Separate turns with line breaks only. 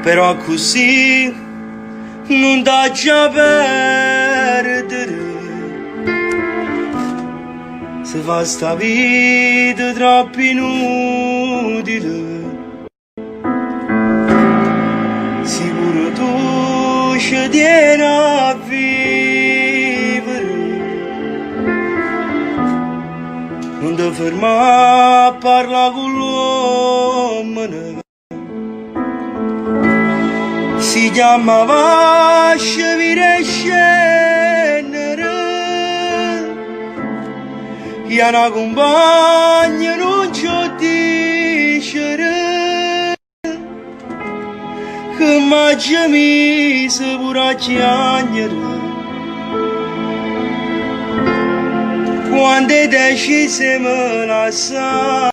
però così non dà già perdere. Se fa sta vita troppo inutile, sicuro tu ci tieni a vivere. Non ti fermare a parlare con l'uomo, si chiama Vascia Vire Scendere. Io una compagna non ci dicere, che m'ha mise pure a chiagnere. Quando decise me la sa